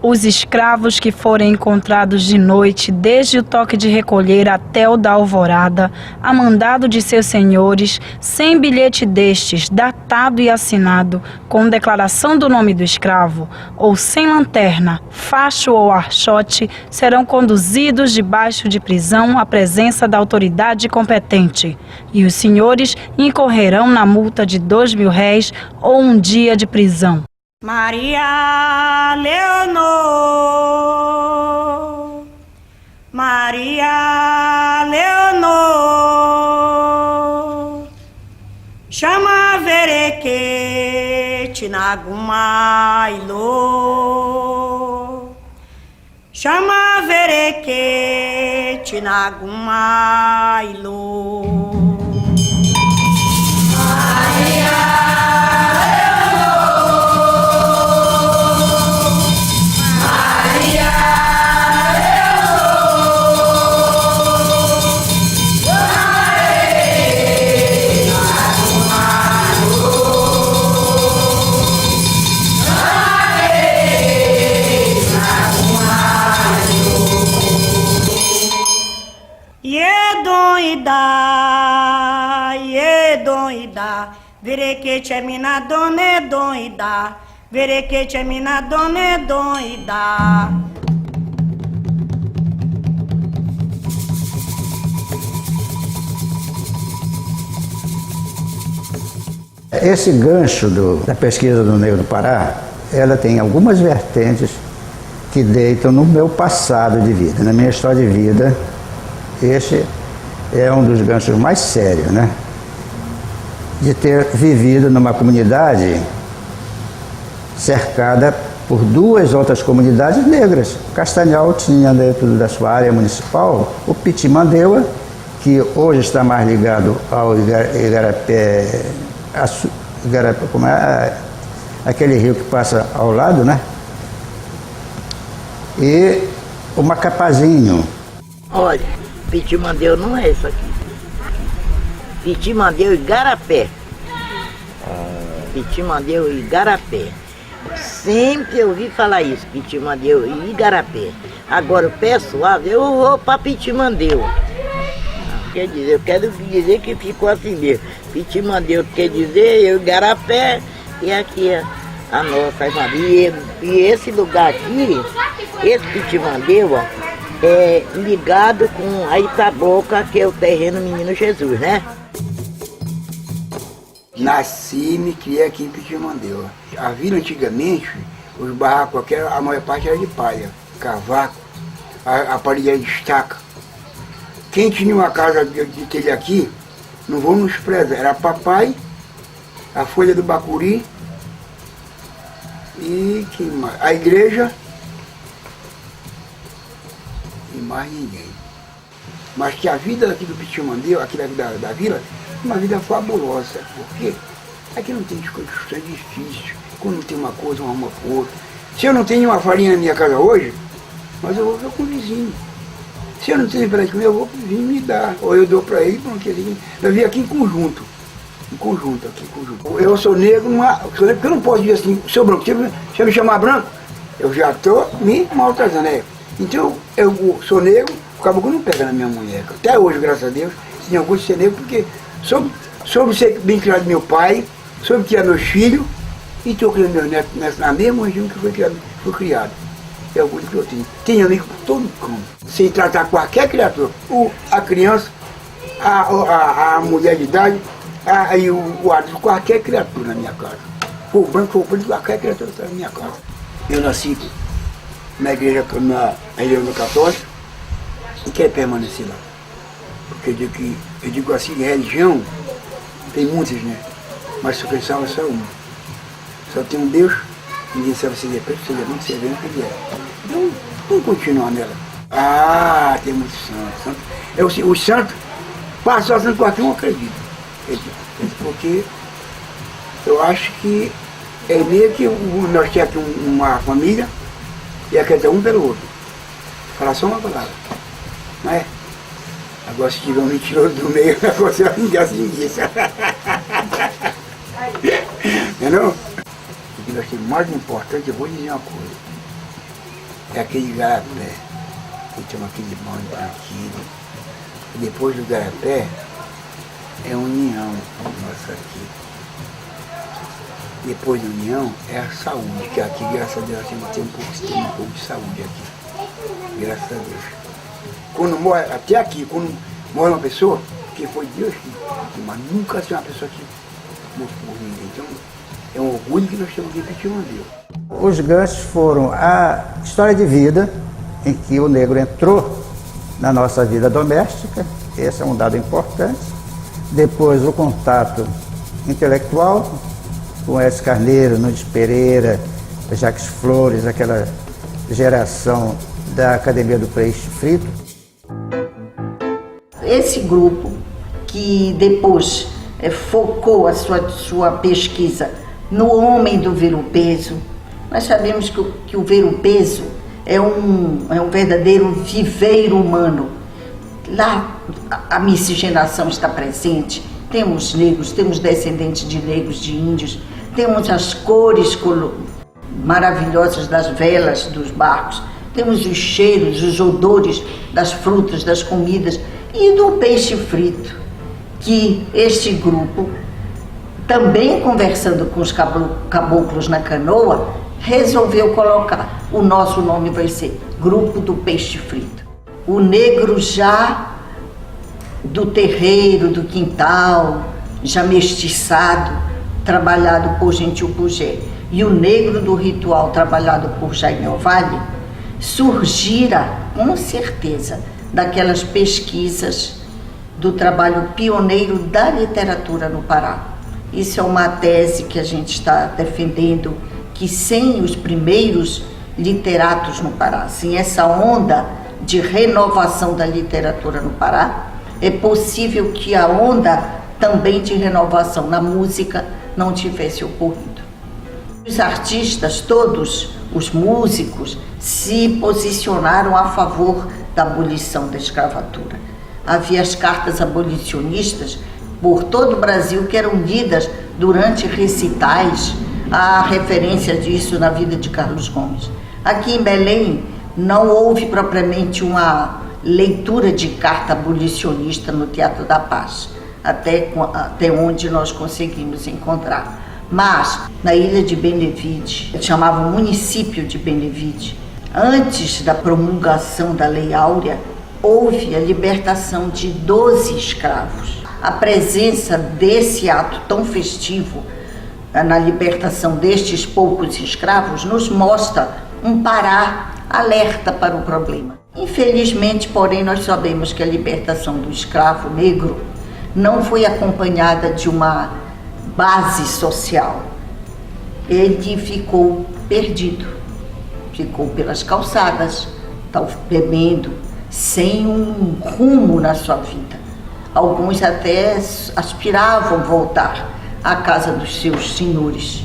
Os escravos que forem encontrados de noite, desde o toque de recolher até o da alvorada, a mandado de seus senhores, sem bilhete destes, datado e assinado, com declaração do nome do escravo, ou sem lanterna, facho ou archote, serão conduzidos debaixo de prisão à presença da autoridade competente, e os senhores incorrerão na multa de 2.000 réis ou 1 dia de prisão. Maria Leonor, Maria Leonor, chama verequete nagumailo, chama verequete nagumailo. Verequete é mina dona é doida, verequete é mina dona é doida. Esse gancho da pesquisa do Negro do Pará, ela tem algumas vertentes que deitam no meu passado de vida, na minha história de vida. Este é um dos ganchos mais sérios, né? De ter vivido numa comunidade cercada por 2 outras comunidades negras. Castanhal tinha dentro da sua área municipal o Pitimandeua, que hoje está mais ligado ao Igarapé, como é aquele rio que passa ao lado, né? E o Macapazinho. Olha, Pitimandeu não é isso aqui. Pitimandeu e Igarapé. Pitimandeu e Igarapé. Sempre eu ouvi falar isso, Pitimandeu e Igarapé. Agora o pessoal, eu vou para Pitimandeu. Quer dizer, eu quero dizer que ficou assim mesmo. Pitimandeu quer dizer eu Igarapé e aqui a nossa irmã. E esse lugar aqui, esse Pitimandeu, é ligado com a Itaboca, que é o terreno Menino Jesus, né? Nasci e me criei aqui em Pitimandeu. A vila antigamente, os barracos aqui, a maior parte era de palha, cavaco, a parede era de estaca. Quem tinha uma casa de telha aqui, não vou nos prezar, era papai, a folha do bacuri e quem mais? A igreja e mais ninguém. Mas que a vida aqui do Pitimandeu, aqui da vila, uma vida fabulosa, porque aqui não tem discussão, é difícil. Quando tem uma coisa, uma com outra. Se eu não tenho uma farinha na minha casa hoje, mas eu vou ver com o vizinho. Se eu não tenho para comer, eu vou pro vizinho me dar. Ou eu dou para ele, porque eu vim aqui em conjunto. Em conjunto, aqui em conjunto. Eu sou negro, porque eu não posso dizer assim, seu branco, se eu me chamar branco, eu já estou me maltratando, né? Então, eu sou negro, o caboclo não pega na minha mulher. Até hoje, graças a Deus, tinha orgulho de ser negro, porque soube ser bem criado meu pai, soube criar meus filhos, e estou criando meus netos na mesma região que fui criado. É o orgulho que eu tenho. Tenho amigo por todo canto. Sei tratar qualquer criatura, a criança, a mulher de idade, e o adulto, qualquer criatura na minha casa. For branco, for preto, qualquer criatura está na minha casa. Eu nasci na igreja, na religião católica, e quero permanecer lá. Porque eu digo assim, religião, tem muitas, né? Mas só quem salva é só uma. Só tem um Deus, ninguém sabe se ele é preto, se ele é branco, se ele é branco, ele é. Então, vamos continuar nela. Ah, tem muitos santos. Os santos, passou a santo qualquer um acredita. Porque eu acho que é meio que nós temos aqui uma família e acredita um pelo outro. Falar só uma palavra. Não é? Agora se tiver um mentiroso do meio, você vai vingar sem isso. Entendeu? O que nós temos mais importante, eu vou dizer uma coisa. é aquele garapé, que chama aquele bonde tranquilo. E depois do garapé, é a união nossa aqui. Depois da união, é a saúde, que aqui, graças a Deus, a gente tem um pouco de saúde aqui. Graças a Deus. Quando morre, até aqui, quando morre uma pessoa, que foi Deus que mas nunca tem uma pessoa que morre por ninguém. Então, é um orgulho que nós temos aqui em Pitimandeu. Os ganchos foram a história de vida em que o negro entrou na nossa vida doméstica, esse é um dado importante. Depois o contato intelectual com Edson Carneiro, Nunes Pereira, Jacques Flores, aquela geração da Academia do Peixe Frito. Esse grupo que depois focou a sua pesquisa no homem do ver-o-peso, nós sabemos que o ver-o-peso é um verdadeiro viveiro humano. Lá a miscigenação está presente, temos negros, temos descendentes de negros, de índios, temos as cores maravilhosas das velas dos barcos, temos os cheiros, os odores das frutas, das comidas e do peixe frito, que este grupo, também conversando com os caboclos na canoa, resolveu colocar. O nosso nome vai ser Grupo do Peixe Frito. O negro já do terreiro, do quintal, já mestiçado, trabalhado por Gentil Pugé, e o negro do ritual, trabalhado por Jaime Ovalle, surgira, com certeza, daquelas pesquisas do trabalho pioneiro da literatura no Pará. Isso é uma tese que a gente está defendendo, que sem os primeiros literatos no Pará, sem essa onda de renovação da literatura no Pará, é possível que a onda também de renovação na música não tivesse ocorrido. Os artistas, todos os músicos, se posicionaram a favor da abolição da escravatura. Havia as cartas abolicionistas por todo o Brasil que eram lidas durante recitais. Há referência disso na vida de Carlos Gomes. Aqui em Belém não houve propriamente uma leitura de carta abolicionista no Teatro da Paz, até onde nós conseguimos encontrar. Mas na ilha de Benevide, chamava o município de Benevide, antes da promulgação da Lei Áurea, houve a libertação de 12 escravos. A presença desse ato tão festivo na libertação destes poucos escravos nos mostra um Pará alerta para o problema. Infelizmente, porém, nós sabemos que a libertação do escravo negro não foi acompanhada de uma base social. Ele ficou perdido, ficou pelas calçadas, bebendo, sem um rumo na sua vida. Alguns até aspiravam voltar à casa dos seus senhores.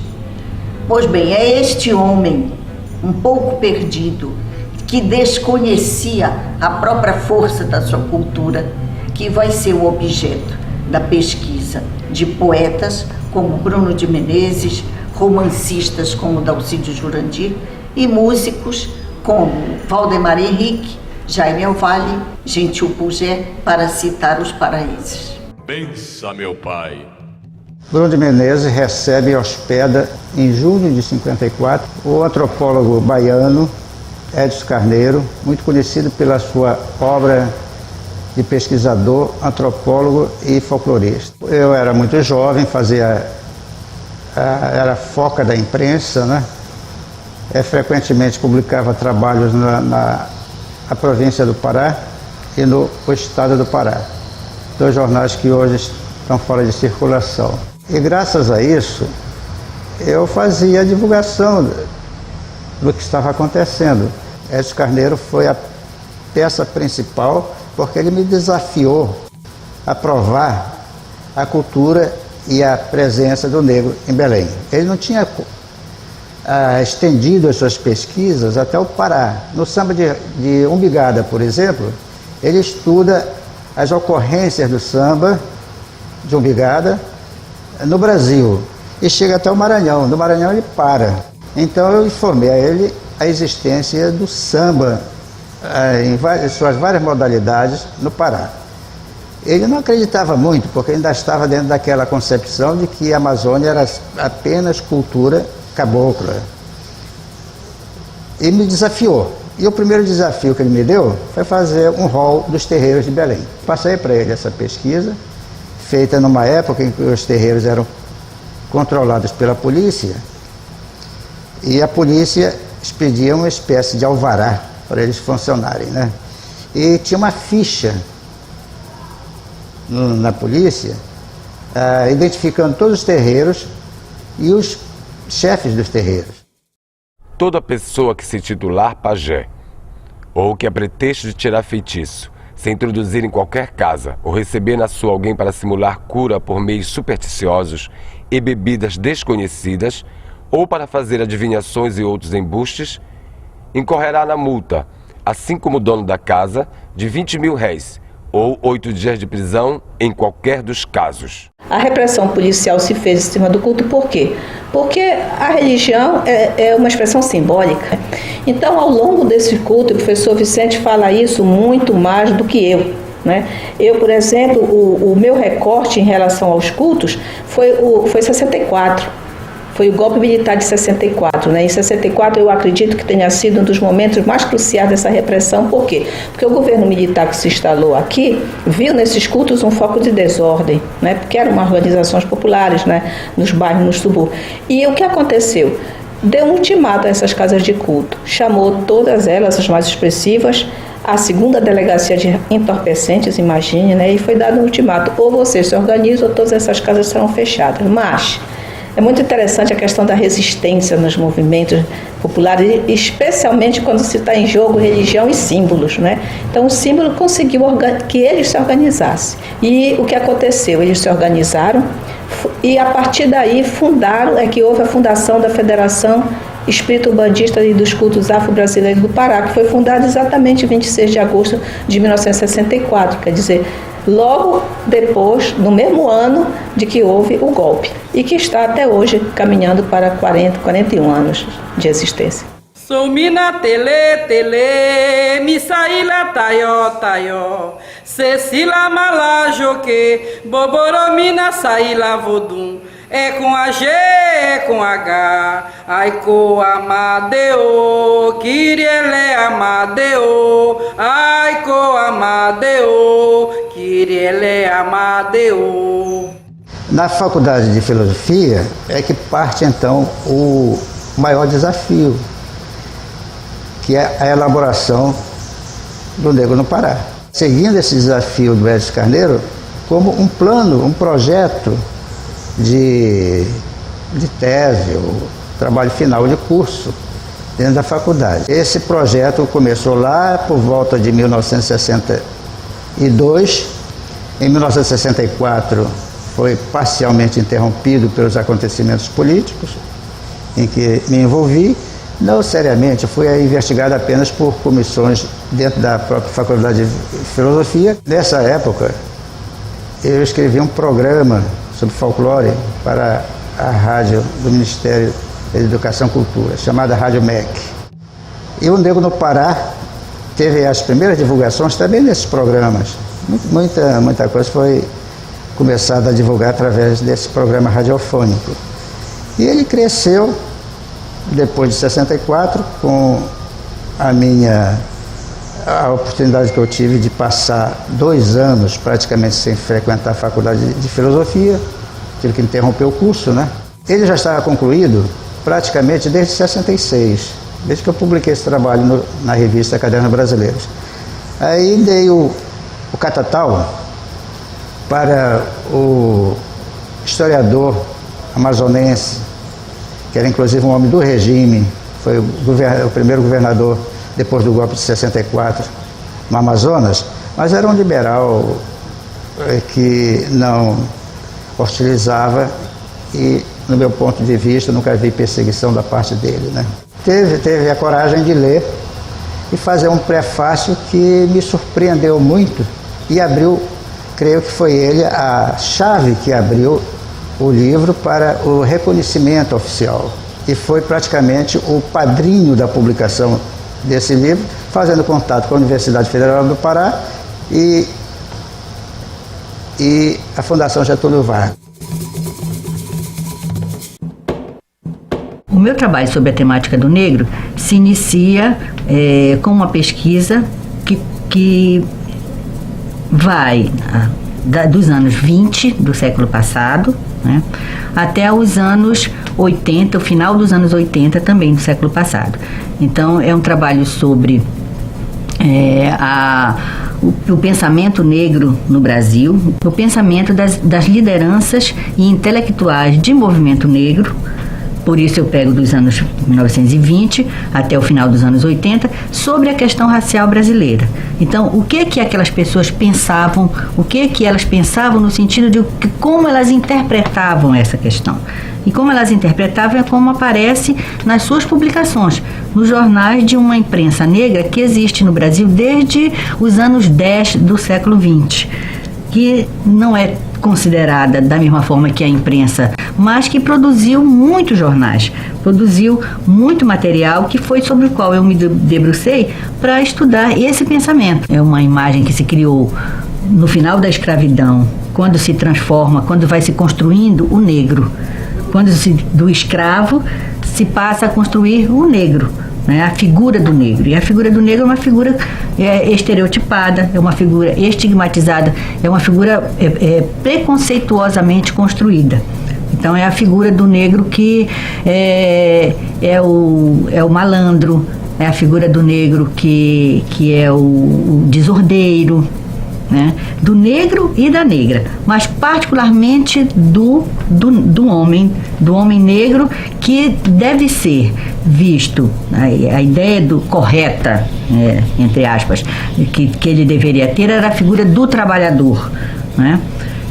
Pois bem, é este homem, um pouco perdido, que desconhecia a própria força da sua cultura, que vai ser o objeto da pesquisa de poetas como Bruno de Menezes, romancistas como Dalcídio Jurandir e músicos como Valdemar Henrique, Jaime Ovalle, Gentil Pugé, para citar os paraenses. Pensa, meu pai. Bruno de Menezes recebe e hospeda, em julho de 54, o antropólogo baiano Edson Carneiro, muito conhecido pela sua obra de pesquisador, antropólogo e folclorista. Eu era muito jovem, era foca da imprensa, né? Frequentemente publicava trabalhos na província do Pará e no estado do Pará, dois jornais que hoje estão fora de circulação. E graças a isso, eu fazia a divulgação do que estava acontecendo. Edson Carneiro foi a peça principal, porque ele me desafiou a provar a cultura e a presença do negro em Belém. Ele não tinha estendido as suas pesquisas até o Pará. No samba de Umbigada, por exemplo, ele estuda as ocorrências do samba de Umbigada no Brasil e chega até o Maranhão. No Maranhão ele para. Então eu informei a ele a existência do samba em suas várias modalidades no Pará. Ele não acreditava muito, porque ainda estava dentro daquela concepção de que a Amazônia era apenas cultura cabocla. E me desafiou. E o primeiro desafio que ele me deu foi fazer um rol dos terreiros de Belém. Passei para ele essa pesquisa, feita numa época em que os terreiros eram controlados pela polícia, e a polícia expedia uma espécie de alvará para eles funcionarem, né? E tinha uma ficha na polícia, identificando todos os terreiros e os chefes dos terreiros. Toda pessoa que se titular pajé, ou que a pretexto de tirar feitiço, se introduzir em qualquer casa ou receber na sua alguém para simular cura por meios supersticiosos e bebidas desconhecidas, ou para fazer adivinhações e outros embustes, incorrerá na multa, assim como o dono da casa, de 20 mil réis, ou 8 dias de prisão em qualquer dos casos. A repressão policial se fez em cima do culto por quê? Porque a religião é uma expressão simbólica. Então, ao longo desse culto, o professor Vicente fala isso muito mais do que eu, né? Eu, por exemplo, o meu recorte em relação aos cultos foi 64. Foi o golpe militar de 64, né? Em 64 eu acredito que tenha sido um dos momentos mais cruciais dessa repressão. Por quê? Porque o governo militar que se instalou aqui viu nesses cultos um foco de desordem, né? Porque eram organizações populares, né? Nos bairros, nos subúrbios. E o que aconteceu? Deu um ultimato a essas casas de culto. Chamou todas elas, as mais expressivas, a segunda delegacia de entorpecentes, imagine, né? E foi dado um ultimato. Ou vocês se organizam ou todas essas casas serão fechadas. Mas é muito interessante a questão da resistência nos movimentos populares, especialmente quando se está em jogo religião e símbolos, né? Então o símbolo conseguiu que eles se organizassem. E o que aconteceu? Eles se organizaram e a partir daí que houve a fundação da Federação Espírito Umbandista e dos Cultos Afro-Brasileiros do Pará, que foi fundada exatamente em 26 de agosto de 1964, quer dizer, logo depois, no mesmo ano de que houve o golpe, e que está até hoje caminhando para 41 anos de existência. Sou mina tele, mi saíla tayo, Cecila malajoque, boboromina saíla vodum. É com a G, é com H, Aiko Amadeo, Kiriele Amadeo, Aiko Amadeo, Kiriele Amadeo. Na faculdade de filosofia é que parte então o maior desafio, que é a elaboração do Negro no Pará. Seguindo esse desafio do Edson Carneiro como um plano, um projeto de tese, ou trabalho final de curso dentro da faculdade. Esse projeto começou lá por volta de 1962. Em 1964 foi parcialmente interrompido pelos acontecimentos políticos em que me envolvi. Não seriamente, fui investigado apenas por comissões dentro da própria Faculdade de Filosofia. Nessa época, eu escrevi um programa sobre folclore para a rádio do Ministério da Educação e Cultura, chamada Rádio MEC. E o Negro no Pará teve as primeiras divulgações também nesses programas. Muita coisa foi começada a divulgar através desse programa radiofônico. E ele cresceu depois de 64, com a oportunidade que eu tive de passar 2 anos praticamente sem frequentar a faculdade de filosofia, tive que interromper o curso, né? Ele já estava concluído praticamente desde 66, desde que eu publiquei esse trabalho na revista Cadernos Brasileiros. Aí dei o catatal para o historiador amazonense, que era inclusive um homem do regime, foi o primeiro governador depois do golpe de 64 no Amazonas, mas era um liberal que não hostilizava e, no meu ponto de vista, nunca vi perseguição da parte dele, né? Teve a coragem de ler e fazer um prefácio que me surpreendeu muito e abriu, creio que foi ele a chave que abriu o livro para o reconhecimento oficial. e foi praticamente o padrinho da publicação desse livro, fazendo contato com a Universidade Federal do Pará e a Fundação Getúlio Vargas. O meu trabalho sobre a temática do negro se inicia com uma pesquisa que vai dos anos 20 do século passado, né, até os anos 80, o final dos anos 80 também do século passado. Então, é um trabalho sobre o pensamento negro no Brasil, o pensamento das lideranças e intelectuais de movimento negro. Por isso eu pego dos anos 1920 até o final dos anos 80, sobre a questão racial brasileira. Então, o que aquelas pessoas pensavam, o que elas pensavam no sentido de como elas interpretavam essa questão. E como elas interpretavam é como aparece nas suas publicações, nos jornais de uma imprensa negra que existe no Brasil desde os anos 10 do século 20, que não é considerada da mesma forma que a imprensa, mas que produziu muitos jornais, produziu muito material que foi sobre o qual eu me debrucei para estudar esse pensamento. É uma imagem que se criou no final da escravidão, quando se transforma, quando vai se construindo o negro, quando do escravo se passa a construir o negro, né, a figura do negro. E a figura do negro é uma figura estereotipada, é uma figura estigmatizada, é uma figura preconceituosamente construída. Então é a figura do negro que é o malandro, é a figura do negro que é o desordeiro, né? Do negro e da negra, mas particularmente do homem negro, que deve ser visto, a ideia correta, entre aspas, que ele deveria ter era a figura do trabalhador, né?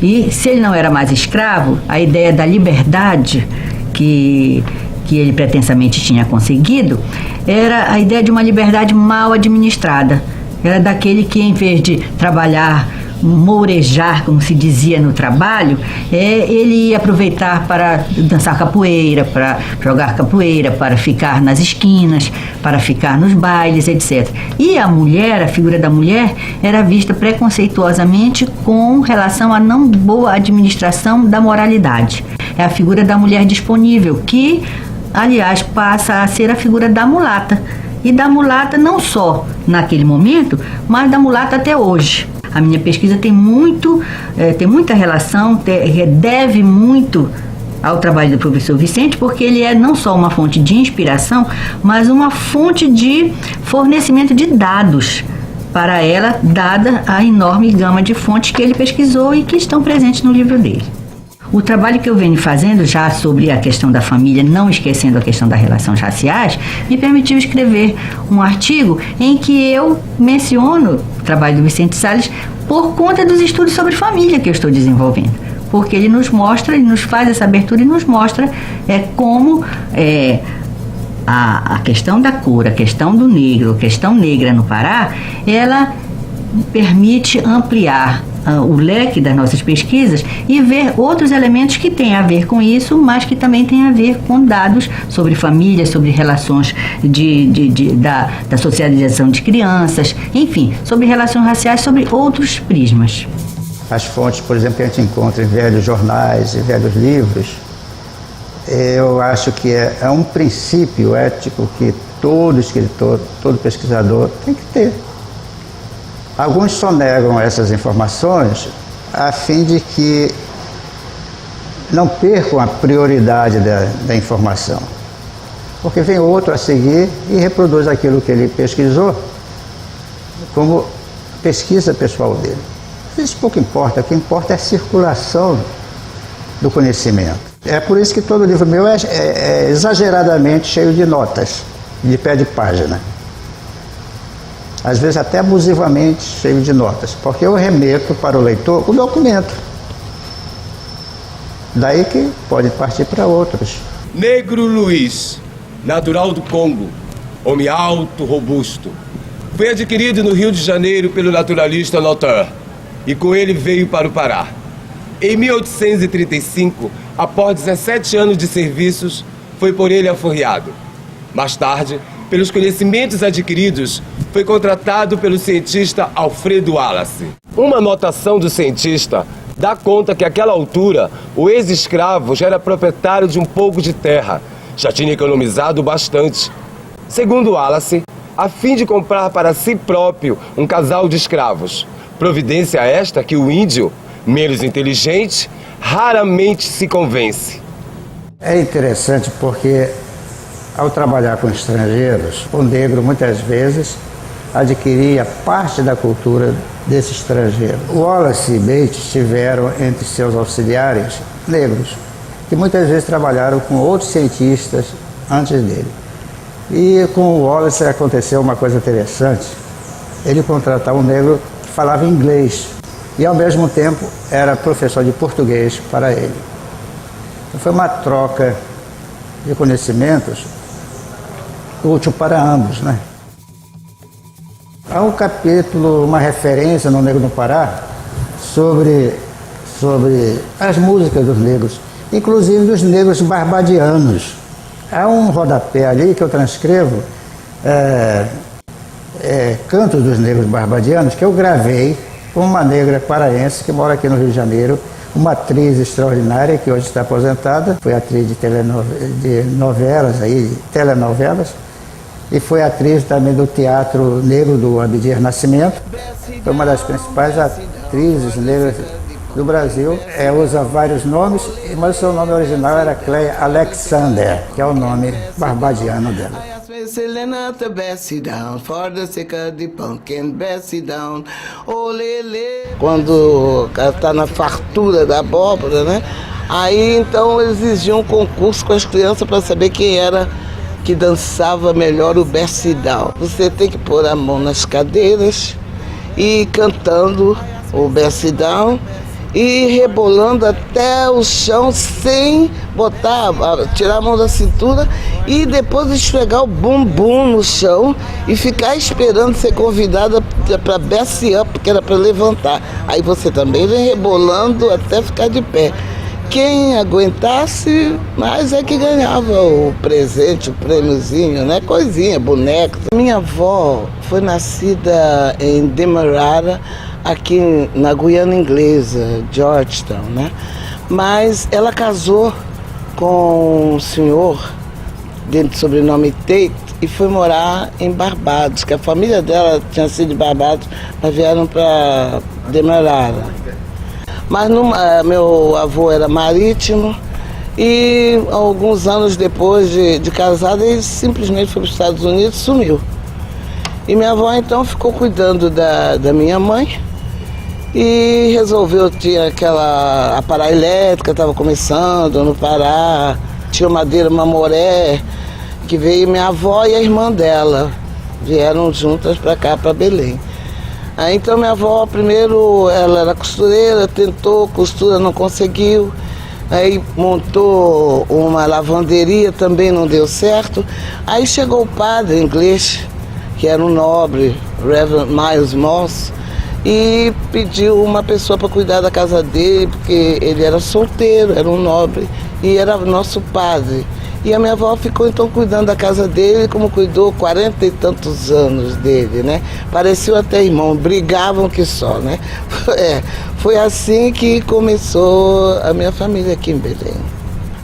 E se ele não era mais escravo, a ideia da liberdade que ele pretensamente tinha conseguido era a ideia de uma liberdade mal administrada. Era daquele que, em vez de trabalhar, mourejar, como se dizia no trabalho, ele ia aproveitar para dançar capoeira, para jogar capoeira, para ficar nas esquinas, para ficar nos bailes, etc. E a mulher, a figura da mulher, era vista preconceituosamente com relação à não boa administração da moralidade. É a figura da mulher disponível, que, aliás, passa a ser a figura da mulata. E da mulata não só naquele momento, mas da mulata até hoje. A minha pesquisa tem muita relação, deve muito ao trabalho do professor Vicente, porque ele é não só uma fonte de inspiração, mas uma fonte de fornecimento de dados para ela, dada a enorme gama de fontes que ele pesquisou e que estão presentes no livro dele. O trabalho que eu venho fazendo já sobre a questão da família, não esquecendo a questão das relações raciais, me permitiu escrever um artigo em que eu menciono o trabalho do Vicente Salles por conta dos estudos sobre família que eu estou desenvolvendo. Porque ele nos mostra, ele nos faz essa abertura e nos mostra como a questão da cor, a questão do negro, a questão negra no Pará, ela permite ampliar o leque das nossas pesquisas e ver outros elementos que têm a ver com isso, mas que também têm a ver com dados sobre família, sobre relações da socialização de crianças, enfim, sobre relações raciais, sobre outros prismas. As fontes, por exemplo, que a gente encontra em velhos jornais e velhos livros, eu acho que é um princípio ético que todo escritor, todo pesquisador tem que ter. Alguns só negam essas informações a fim de que não percam a prioridade da informação. Porque vem outro a seguir e reproduz aquilo que ele pesquisou como pesquisa pessoal dele. Isso pouco importa, o que importa é a circulação do conhecimento. É por isso que todo livro meu é exageradamente cheio de notas, de pé de página. Às vezes até abusivamente cheio de notas, porque eu remeto para o leitor o documento. Daí que pode partir para outros. Negro Luiz, natural do Congo, homem alto, robusto. Foi adquirido no Rio de Janeiro pelo naturalista Notin e com ele veio para o Pará. Em 1835, após 17 anos de serviços, foi por ele aforreado. Mais tarde, pelos conhecimentos adquiridos, foi contratado pelo cientista Alfredo Wallace. Uma anotação do cientista dá conta que àquela altura o ex-escravo já era proprietário de um pouco de terra, já tinha economizado bastante. Segundo Wallace, a fim de comprar para si próprio um casal de escravos, providência esta que o índio, menos inteligente, raramente se convence. É interessante porque, ao trabalhar com estrangeiros, o negro muitas vezes adquiria parte da cultura desse estrangeiro. Wallace e Bates tiveram entre seus auxiliares negros, que muitas vezes trabalharam com outros cientistas antes dele. E com o Wallace aconteceu uma coisa interessante. Ele contratava um negro que falava inglês e, ao mesmo tempo, era professor de português para ele. Então, foi uma troca de conhecimentos útil para ambos, né? Há um capítulo, uma referência no Negro no Pará sobre as músicas dos negros, inclusive dos negros barbadianos. Há um rodapé ali que eu transcrevo, cantos dos negros barbadianos, que eu gravei com uma negra paraense que mora aqui no Rio de Janeiro, uma atriz extraordinária que hoje está aposentada, foi atriz de telenovelas, e foi atriz também do Teatro Negro do Abdias Nascimento. Foi uma das principais atrizes negras do Brasil. Usa vários nomes, mas o seu nome original era Cleia Alexander, que é o nome barbadiano dela. Quando está na fartura da abóbora, né? Aí então eles exigiam um concurso com as crianças para saber quem era que dançava melhor o bercidão. Você tem que pôr a mão nas cadeiras e ir cantando o bercidão e rebolando até o chão sem tirar a mão da cintura e depois esfregar o bumbum no chão e ficar esperando ser convidada para berce up, que era para levantar. Aí você também vem rebolando até ficar de pé. Quem aguentasse, mais é que ganhava o presente, o prêmiozinho, né? Coisinha, boneco. Minha avó foi nascida em Demerara, aqui na Guiana Inglesa, Georgetown, né? Mas ela casou com um senhor, dentro do sobrenome Tate, e foi morar em Barbados, que a família dela tinha sido de Barbados, mas vieram para Demerara. Mas meu avô era marítimo e alguns anos depois de casado, ele simplesmente foi para os Estados Unidos e sumiu. E minha avó então ficou cuidando da minha mãe e resolveu, tinha a Pará Elétrica, estava começando no Pará, tinha Madeira Mamoré, que veio minha avó e a irmã dela, vieram juntas para cá, para Belém. Aí então minha avó, primeiro, ela era costureira, tentou costura, não conseguiu. Aí montou uma lavanderia, também não deu certo. Aí chegou o padre inglês, que era um nobre, Reverend Miles Moss, e pediu uma pessoa para cuidar da casa dele, porque ele era solteiro, era um nobre, e era nosso padre. E a minha avó ficou então cuidando da casa dele, como cuidou 40 e tantos anos dele, né? Pareciam até irmão, brigavam que só, né? Foi assim que começou a minha família aqui em Belém.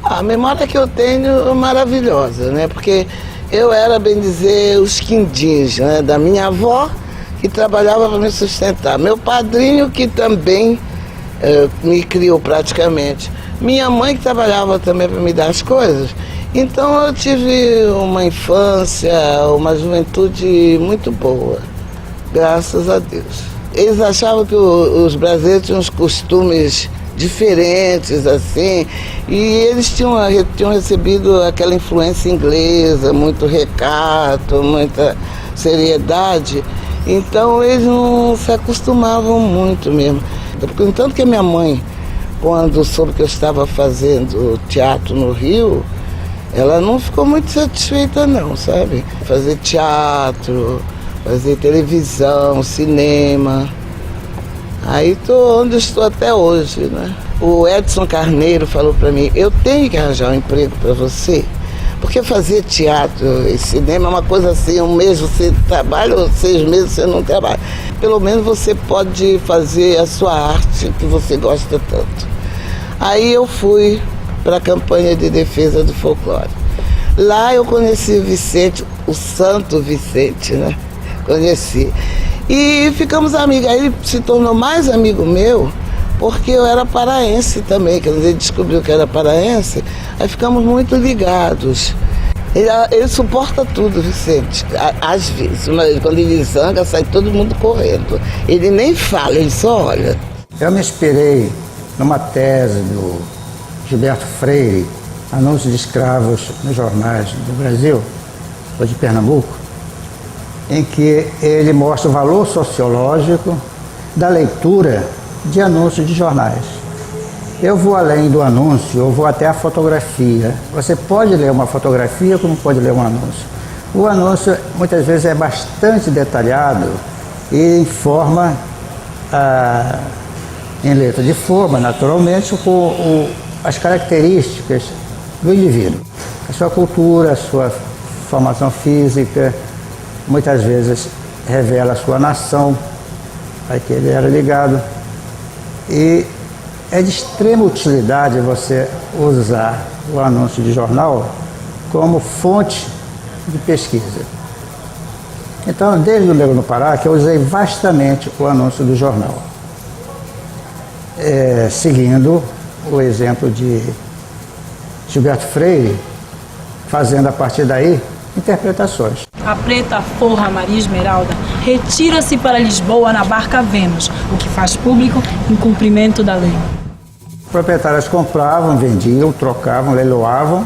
A memória que eu tenho é maravilhosa, né? Porque eu era, bem dizer, os quindins, né? Da minha avó, que trabalhava para me sustentar. Meu padrinho, que também me criou praticamente. Minha mãe, que trabalhava também para me dar as coisas. Então eu tive uma infância, uma juventude muito boa, graças a Deus. Eles achavam que os brasileiros tinham uns costumes diferentes, assim, e eles tinham recebido aquela influência inglesa, muito recato, muita seriedade, então eles não se acostumavam muito mesmo. Tanto que a minha mãe, quando soube que eu estava fazendo teatro no Rio, ela não ficou muito satisfeita não, sabe? Fazer teatro, fazer televisão, cinema. Aí estou onde estou até hoje, né? O Edson Carneiro falou para mim, eu tenho que arranjar um emprego para você, Porque fazer teatro e cinema é uma coisa assim, um mês você trabalha, ou 6 meses você não trabalha. Pelo menos você pode fazer a sua arte que você gosta tanto. Aí eu fui para a campanha de defesa do folclore. Lá eu conheci o Vicente, o Santo Vicente, né? Conheci. E ficamos amigos. Aí ele se tornou mais amigo meu, porque eu era paraense também. Quando ele descobriu que era paraense, aí ficamos muito ligados. Ele suporta tudo, Vicente. Às vezes, mas quando ele zanga, sai todo mundo correndo. Ele nem fala, ele só olha. Eu me inspirei numa tese do Gilberto Freire, Anúncios de Escravos nos Jornais do Brasil, ou de Pernambuco, em que ele mostra o valor sociológico da leitura de anúncios de jornais. Eu vou além do anúncio, eu vou até a fotografia. Você pode ler uma fotografia como pode ler um anúncio. O anúncio, muitas vezes, é bastante detalhado e informa, em letra de forma, naturalmente, com as características do indivíduo. A sua cultura, a sua formação física, muitas vezes revela a sua nação, a que ele era ligado. E é de extrema utilidade você usar o anúncio de jornal como fonte de pesquisa. Então, desde o Negro no Pará, que eu usei vastamente o anúncio do jornal, seguindo o exemplo de Gilberto Freire, fazendo a partir daí interpretações. A preta forra Maria Esmeralda retira-se para Lisboa na barca Vênus, o que faz público em cumprimento da lei. Proprietários compravam, vendiam, trocavam, leiloavam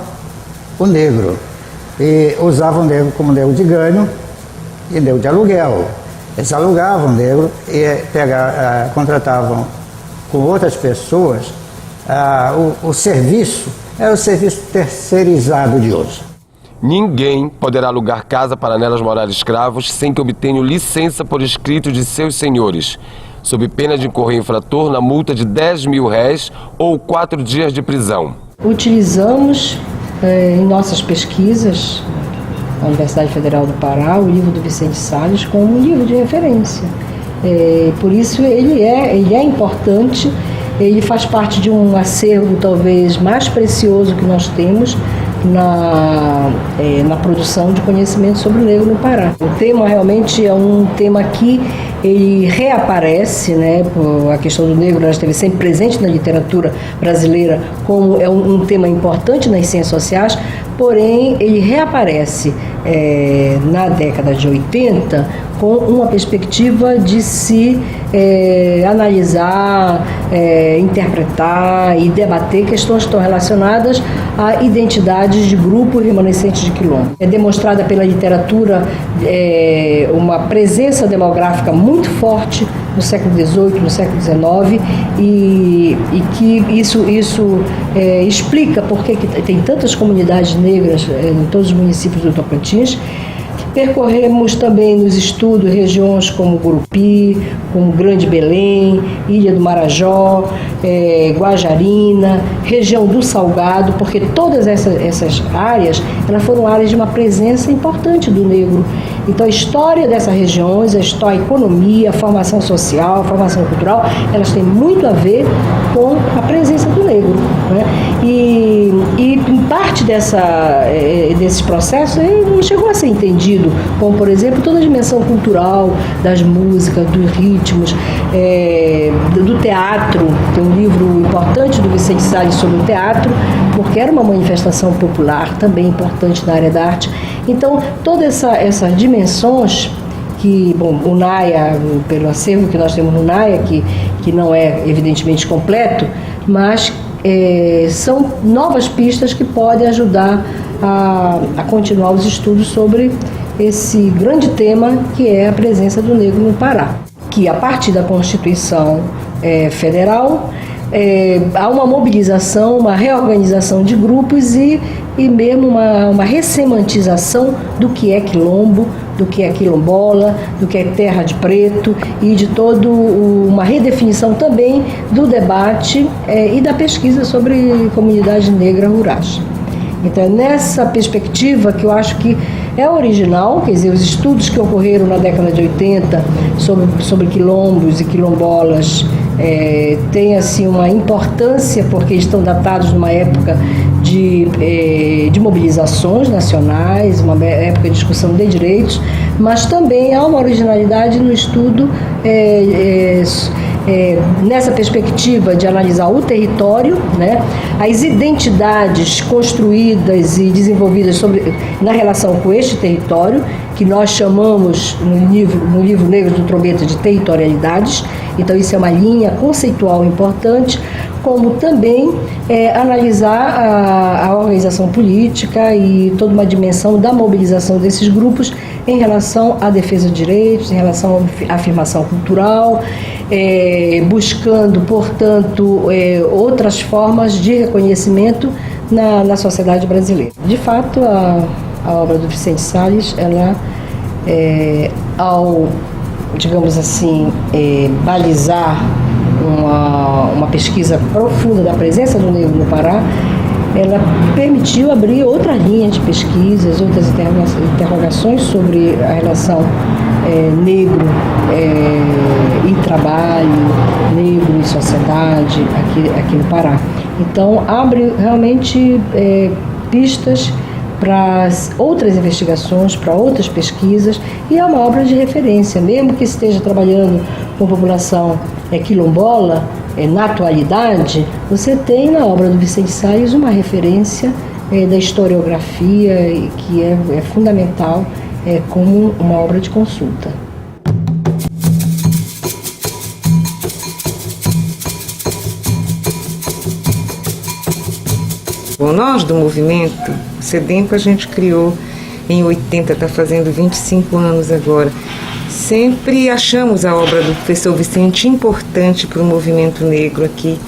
o negro e usavam o negro como negro de ganho e negro de aluguel. Eles alugavam o negro e contratavam com outras pessoas o serviço. Era o serviço terceirizado de hoje. Ninguém poderá alugar casa para nelas morar escravos sem que obtenham licença por escrito de seus senhores, sob pena de incorrer infrator na multa de 10 mil réis ou 4 dias de prisão. Utilizamos em nossas pesquisas, na Universidade Federal do Pará, o livro do Vicente Salles como um livro de referência. Por isso ele é importante, ele faz parte de um acervo talvez mais precioso que nós temos na produção de conhecimento sobre o negro no Pará. O tema realmente é um tema que ele reaparece, né? A questão do negro, ela esteve sempre presente na literatura brasileira como é um tema importante nas ciências sociais, porém ele reaparece na década de 80 com uma perspectiva de se analisar, interpretar e debater questões que estão relacionadas a identidades de grupos remanescentes de quilombo. É demonstrada pela literatura uma presença demográfica muito forte no século XVIII, no século XIX, e que isso explica por que tem tantas comunidades negras em todos os municípios do Tocantins. Percorremos também nos estudos regiões como Gurupi, como Grande Belém, Ilha do Marajó, Guajarina, região do Salgado, porque todas essas áreas elas foram áreas de uma presença importante do negro. Então a história dessas regiões, a economia, a formação social, a formação cultural, elas têm muito a ver com a presença do negro, né? E em parte desses processos não chegou a ser entendido, como por exemplo toda a dimensão cultural das músicas, dos ritmos, do teatro. Tem um livro importante do Vicente Salles sobre o teatro, porque era uma manifestação popular também importante na área da arte. Então todas essas dimensões que, o NAIA, pelo acervo que nós temos no NAIA, que não é evidentemente completo, mas são novas pistas que podem ajudar a continuar os estudos sobre esse grande tema que é a presença do negro no Pará. Que a partir da Constituição Federal há uma mobilização, uma reorganização de grupos e mesmo uma ressemantização do que é quilombo, do que é quilombola, do que é terra de preto e de toda uma redefinição também do debate e da pesquisa sobre comunidades negras rurais. Então é nessa perspectiva que eu acho que é original, quer dizer, os estudos que ocorreram na década de 80 sobre quilombos e quilombolas têm assim uma importância porque estão datados numa época de mobilizações nacionais, uma época de discussão de direitos, mas também há uma originalidade no estudo nessa perspectiva de analisar o território, né, as identidades construídas e desenvolvidas na relação com este território, que nós chamamos no livro Negro do Trombeta de territorialidades. Então isso é uma linha conceitual importante, como também analisar a organização política e toda uma dimensão da mobilização desses grupos em relação à defesa de direitos, em relação à afirmação cultural, buscando, portanto, outras formas de reconhecimento na sociedade brasileira. De fato, a obra do Vicente Salles, ela, ao, digamos assim, balizar uma pesquisa profunda da presença do negro no Pará, ela permitiu abrir outra linha de pesquisas, outras interrogações sobre a relação negro em trabalho, negro em sociedade aqui no Pará. Então, abre realmente pistas para outras investigações, para outras pesquisas, e é uma obra de referência, mesmo que esteja trabalhando com população quilombola, na atualidade, você tem na obra do Vicente Salles uma referência da historiografia que é fundamental como uma obra de consulta. Bom, nós do movimento, o CEDEMPO a gente criou em 80, está fazendo 25 anos agora. Sempre achamos a obra do professor Vicente importante para o movimento negro aqui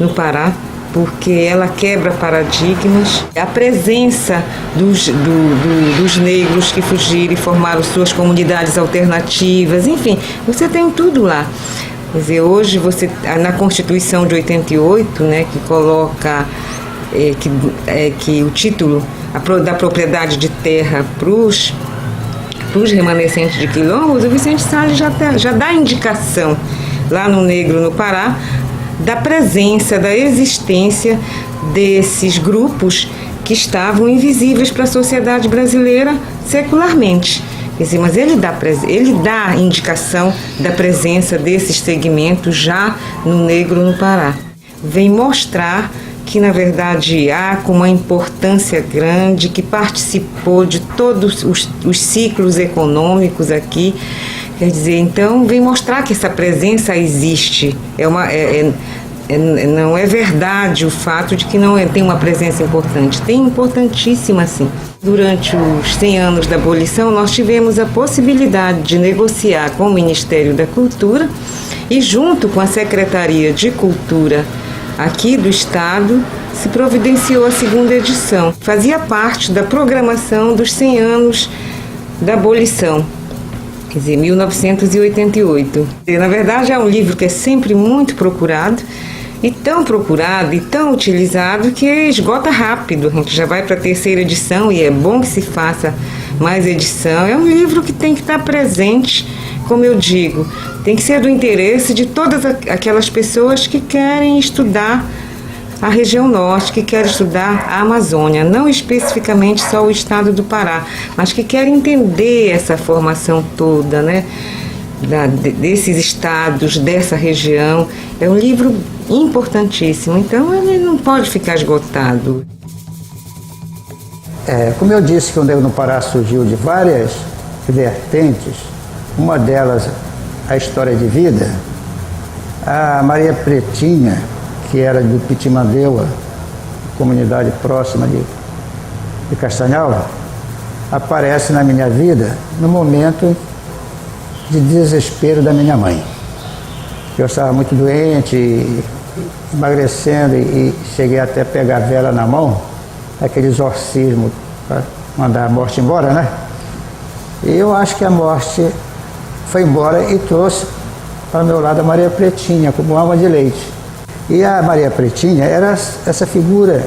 no Pará, porque ela quebra paradigmas. A presença dos negros que fugiram e formaram suas comunidades alternativas, enfim, você tem tudo lá. Quer dizer, hoje você, na Constituição de 88, né, que coloca que o título da propriedade de terra para os remanescentes de quilombos, o Vicente Salles já dá indicação lá no Negro no Pará da presença, da existência desses grupos que estavam invisíveis para a sociedade brasileira secularmente. Quer dizer, mas ele dá indicação da presença desses segmentos já no Negro no Pará. Vem mostrar que, na verdade, há com uma importância grande, que participou de todos os ciclos econômicos aqui. Quer dizer, então, vem mostrar que essa presença existe. Não é verdade o fato de que não tem uma presença importante. Tem importantíssima, sim. Durante os 100 anos da abolição, nós tivemos a possibilidade de negociar com o Ministério da Cultura e, junto com a Secretaria de Cultura aqui do Estado, se providenciou a segunda edição. Fazia parte da programação dos 100 anos da abolição, quer dizer, 1988. Na verdade, é um livro que é sempre muito procurado e tão utilizado que esgota rápido. A gente já vai para a terceira edição e é bom que se faça mais edição. É um livro que tem que estar presente, como eu digo, tem que ser do interesse de todas aquelas pessoas que querem estudar a região norte, que querem estudar a Amazônia, não especificamente só o estado do Pará, mas que querem entender essa formação toda, né, desses estados, dessa região. É um livro importantíssimo, então ele não pode ficar esgotado. Como eu disse, que o Negro no Pará surgiu de várias vertentes, uma delas a história de vida. A Maria Pretinha, que era de Pitimandeua, comunidade próxima de Castanhal, aparece na minha vida no momento de desespero da minha mãe. Eu estava muito doente, emagrecendo, e cheguei até a pegar a vela na mão, aquele exorcismo para mandar a morte embora, né? E eu acho que a morte foi embora e trouxe para o meu lado a Maria Pretinha, como alma de leite. E a Maria Pretinha era essa figura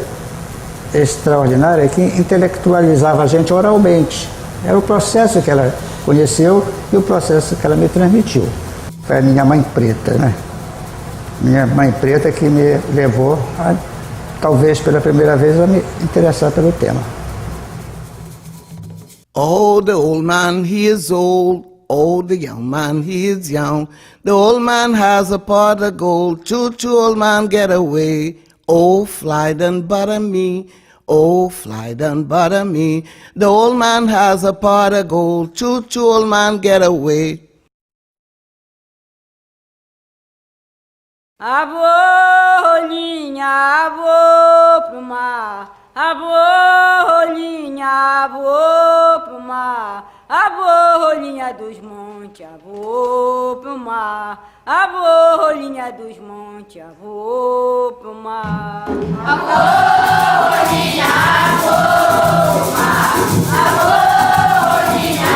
extraordinária que intelectualizava a gente oralmente. Era o processo que ela conheceu e o processo que ela me transmitiu. Foi a minha mãe preta, né? Minha mãe preta que me levou, talvez pela primeira vez, a me interessar pelo tema. Oh, the old man, he is old. Oh, the young man, he is young. The old man has a pot of gold. Choo, choo, old man, get away. Oh, fly done butter me. Oh, fly done butter me. The old man has a pot of gold. Choo, choo, old man, get away. Avô, rolinha, avô pro mar. Avô, rolinha, avô pro mar. Avô, rolinha dos montes, avô pro mar. Avô, rolinha dos montes, avô pro mar. Avô, rolinha, avô pro mar. Avô, rolinha,